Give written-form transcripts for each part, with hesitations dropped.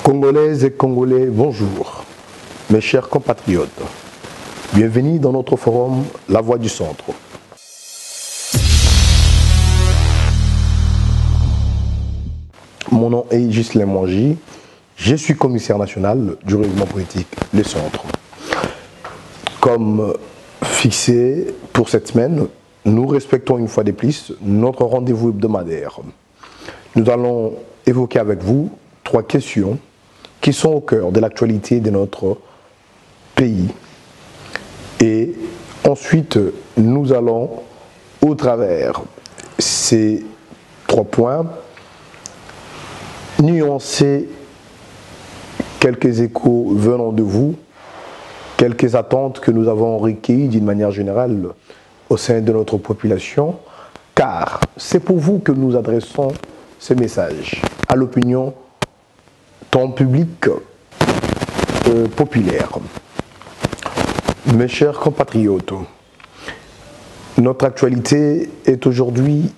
Congolaises et Congolais, bonjour. Mes chers compatriotes, bienvenue dans notre forum La Voix du Centre. Mon nom est Ghislain Mwangi, je suis commissaire national du règlement politique Le Centre. Comme fixé pour cette semaine, nous respectons une fois de plus notre rendez-vous hebdomadaire. Nous allons évoquer avec vous 3 questions qui sont au cœur de l'actualité de notre pays. Et ensuite, nous allons, au travers ces 3 points, nuancer quelques échos venant de vous, quelques attentes que nous avons recueillies d'une manière générale au sein de notre population, car c'est pour vous que nous adressons ce message à l'opinion tant publique populaire. Mes chers compatriotes, notre actualité est aujourd'hui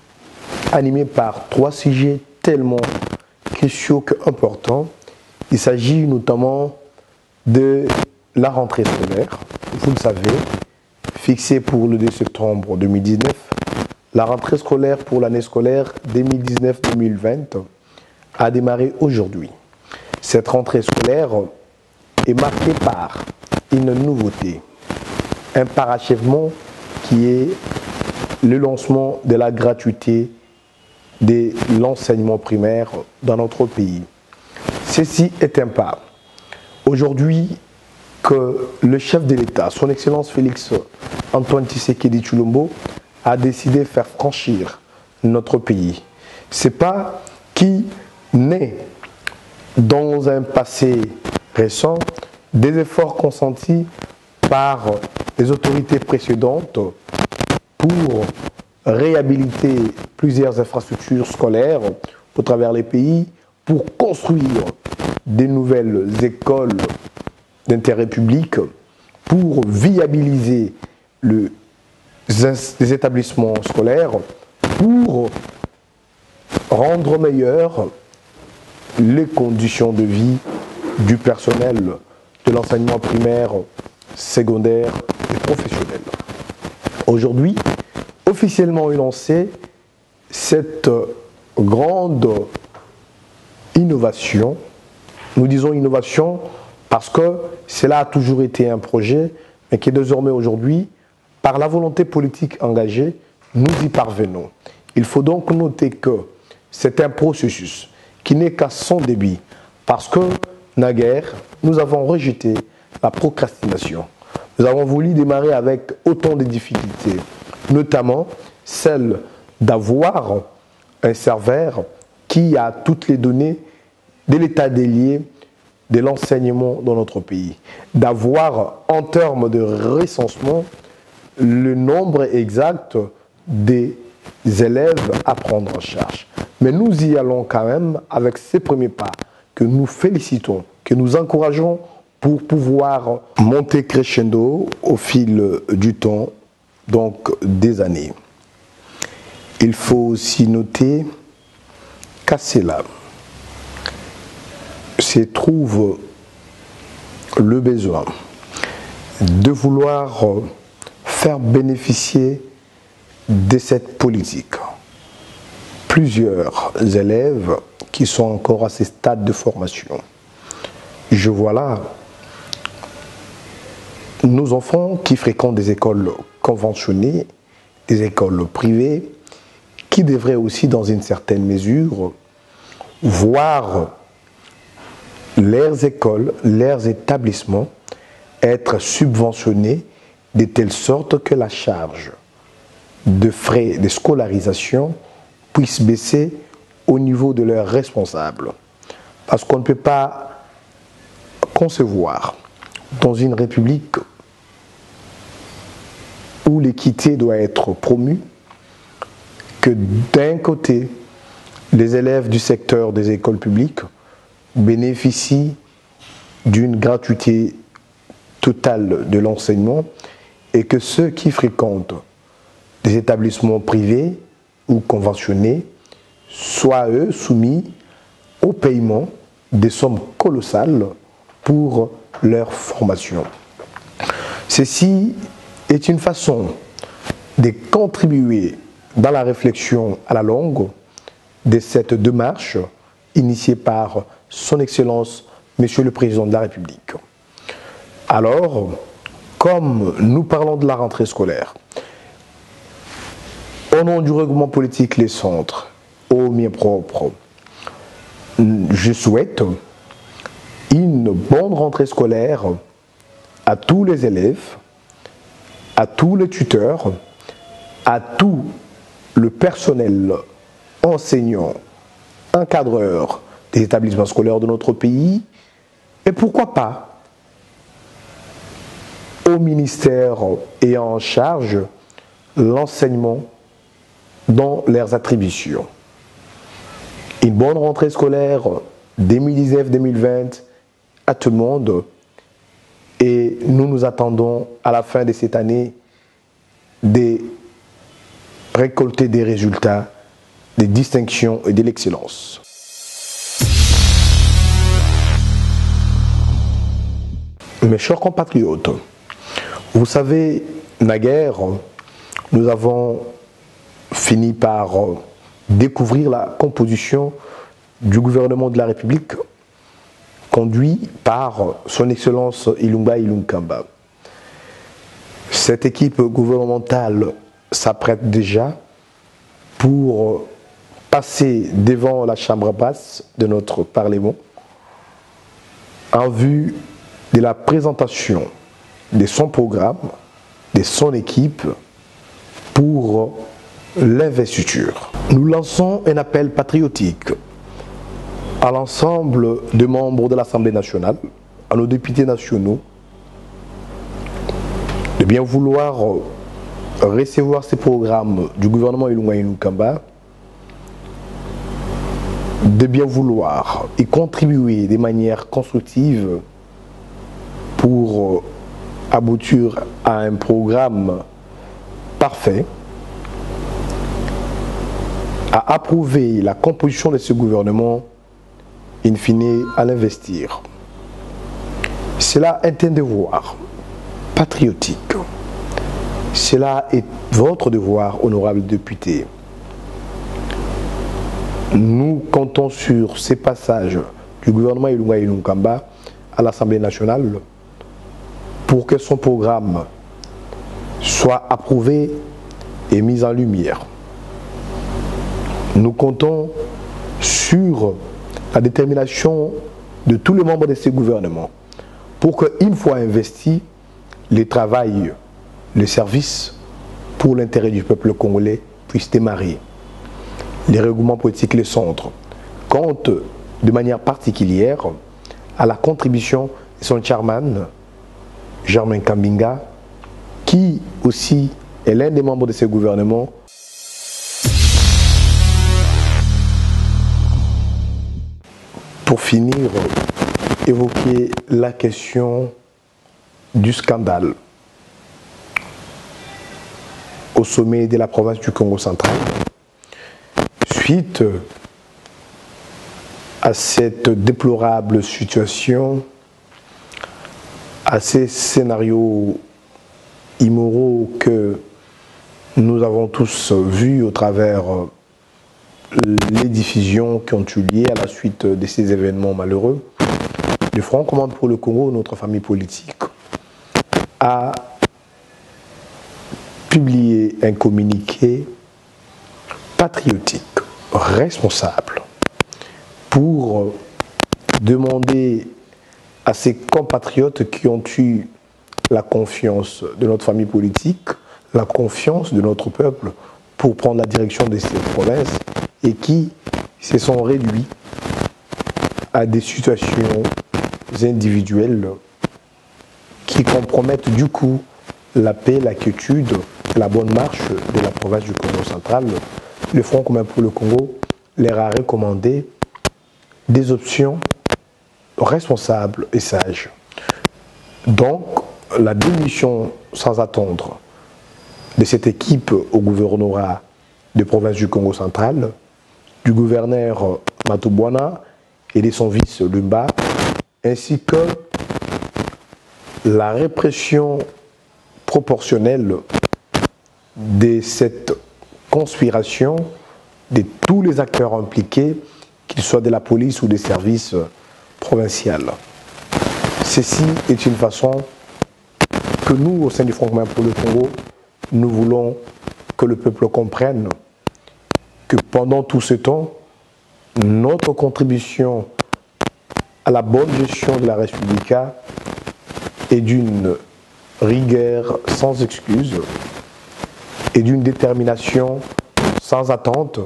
animée par 3 sujets tellement cruciaux qu'importants. Il s'agit notamment de la rentrée scolaire, vous le savez, fixée pour le 2 septembre 2019. La rentrée scolaire pour l'année scolaire 2019-2020 a démarré aujourd'hui. Cette rentrée scolaire est marquée par une nouveauté, un parachèvement qui est le lancement de la gratuité de l'enseignement primaire dans notre pays. Ceci est un pas. Aujourd'hui, que le chef de l'État, son Excellence Félix Antoine Tshisekedi Tshilombo, a décidé de faire franchir notre pays. Ce pas qui naît dans un passé récent des efforts consentis par les autorités précédentes pour réhabiliter plusieurs infrastructures scolaires au travers les pays, pour construire des nouvelles écoles d'intérêt public, pour viabiliser les établissements scolaires, pour rendre meilleures les conditions de vie du personnel de l'enseignement primaire, secondaire et professionnel. Aujourd'hui, officiellement est lancée cette grande innovation. Nous disons innovation parce que cela a toujours été un projet, mais qui est désormais aujourd'hui, par la volonté politique engagée, nous y parvenons. Il faut donc noter que c'est un processus qui n'est qu'à son début, parce que, naguère, nous avons rejeté la procrastination. Nous avons voulu démarrer avec autant de difficultés, notamment celle d'avoir un serveur qui a toutes les données de l'état des lieux de l'enseignement dans notre pays, d'avoir en termes de recensement le nombre exact des élèves à prendre en charge. Mais nous y allons quand même avec ces premiers pas que nous félicitons, que nous encourageons pour pouvoir monter crescendo au fil du temps, donc des années. Il faut aussi noter qu'à cela se trouve le besoin de vouloir faire bénéficier de cette politique plusieurs élèves qui sont encore à ces stades de formation. Je vois là nos enfants qui fréquentent des écoles conventionnées, des écoles privées, qui devraient aussi, dans une certaine mesure, voir leurs écoles, leurs établissements être subventionnés de telle sorte que la charge de frais de scolarisation puisse baisser au niveau de leurs responsables. Parce qu'on ne peut pas concevoir dans une république où l'équité doit être promue que d'un côté, les élèves du secteur des écoles publiques bénéficient d'une gratuité totale de l'enseignement et que ceux qui fréquentent des établissements privés ou conventionnés soient, eux, soumis au paiement des sommes colossales pour leur formation. Ceci est une façon de contribuer dans la réflexion à la longue de cette démarche initiée par Son Excellence, Monsieur le Président de la République. Alors, comme nous parlons de la rentrée scolaire, au nom du regroupement politique Les Centres, au mien propre, je souhaite une bonne rentrée scolaire à tous les élèves, à tous les tuteurs, à tout le personnel enseignant, encadreur des établissements scolaires de notre pays, et pourquoi pas au ministère ayant en charge l'enseignement dans leurs attributions. Une bonne rentrée scolaire 2019-2020 à tout le monde, et nous nous attendons à la fin de cette année de récolter des résultats, des distinctions et de l'excellence. Mes chers compatriotes, vous savez, naguère, nous avons fini par découvrir la composition du gouvernement de la République conduit par Son Excellence Ilunga Ilunkamba. Cette équipe gouvernementale s'apprête déjà pour passer devant la chambre basse de notre Parlement en vue de la présentation de son programme, de son équipe pour l'investiture. Nous lançons un appel patriotique à l'ensemble des membres de l'Assemblée nationale, à nos députés nationaux, de bien vouloir recevoir ces programmes du gouvernement Ilunga Ilunkamba, de bien vouloir y contribuer de manière constructive pour aboutir à un programme parfait, à approuver la composition de ce gouvernement, in fine à l'investir. Cela est un devoir patriotique. Cela est votre devoir, honorable député. Nous comptons sur ces passages du gouvernement Ilunga Ilunkamba à l'Assemblée nationale pour que son programme soit approuvé et mis en lumière. Nous comptons sur la détermination de tous les membres de ces gouvernements pour qu'une fois investis, les travail, les services pour l'intérêt du peuple congolais puissent démarrer. Les regroupements politiques, les centres, comptent de manière particulière à la contribution de son chairman, Germain Kambinga, qui aussi est l'un des membres de ce gouvernement. Pour finir, évoquer la question du scandale au sommet de la province du Congo central. Suite à cette déplorable situation, à ces scénarios immoraux que nous avons tous vus au travers les diffusions qui ont eu lieu à la suite de ces événements malheureux, le Front commun pour le Congo, notre famille politique, a publié un communiqué patriotique, responsable, pour demander à ses compatriotes qui ont eu la confiance de notre famille politique, la confiance de notre peuple pour prendre la direction de cette province et qui se sont réduits à des situations individuelles qui compromettent du coup la paix, la quiétude, la bonne marche de la province du Congo central. Le Front commun pour le Congo leur a recommandé des options responsables et sages. Donc, la démission sans attendre de cette équipe au gouvernorat de province du Congo central, du gouverneur Matubwana et de son vice Lumba, ainsi que la répression proportionnelle de cette conspiration de tous les acteurs impliqués, qu'ils soient de la police ou des services provinciaux. Ceci est une façon que nous, au sein du Front commun pour le Congo, nous voulons que le peuple comprenne que pendant tout ce temps, notre contribution à la bonne gestion de la République est d'une rigueur sans excuse et d'une détermination sans attente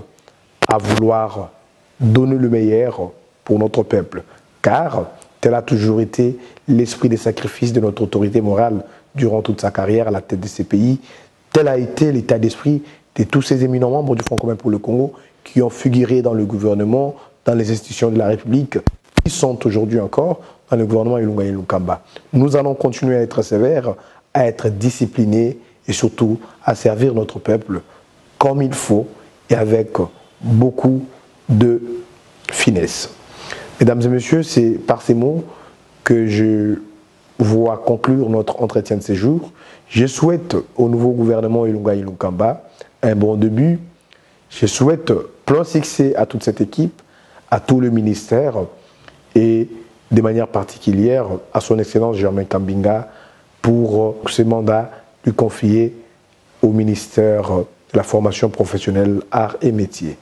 à vouloir donner le meilleur pour notre peuple. Car tel a toujours été l'esprit des sacrifices de notre autorité morale durant toute sa carrière à la tête de ces pays. Tel a été l'état d'esprit de tous ces éminents membres du Front commun pour le Congo qui ont figuré dans le gouvernement, dans les institutions de la République, qui sont aujourd'hui encore dans le gouvernement Ilunga Ilunkamba. Nous allons continuer à être sévères, à être disciplinés et surtout à servir notre peuple comme il faut et avec beaucoup de finesse. Mesdames et messieurs, c'est par ces mots que je vois conclure notre entretien de séjour. Je souhaite au nouveau gouvernement Ilunga Ilunkamba un bon début. Je souhaite plein succès à toute cette équipe, à tout le ministère et de manière particulière à son Excellence Germain Kambinga pour ce mandat lui confié au ministère de la formation professionnelle, arts et métiers.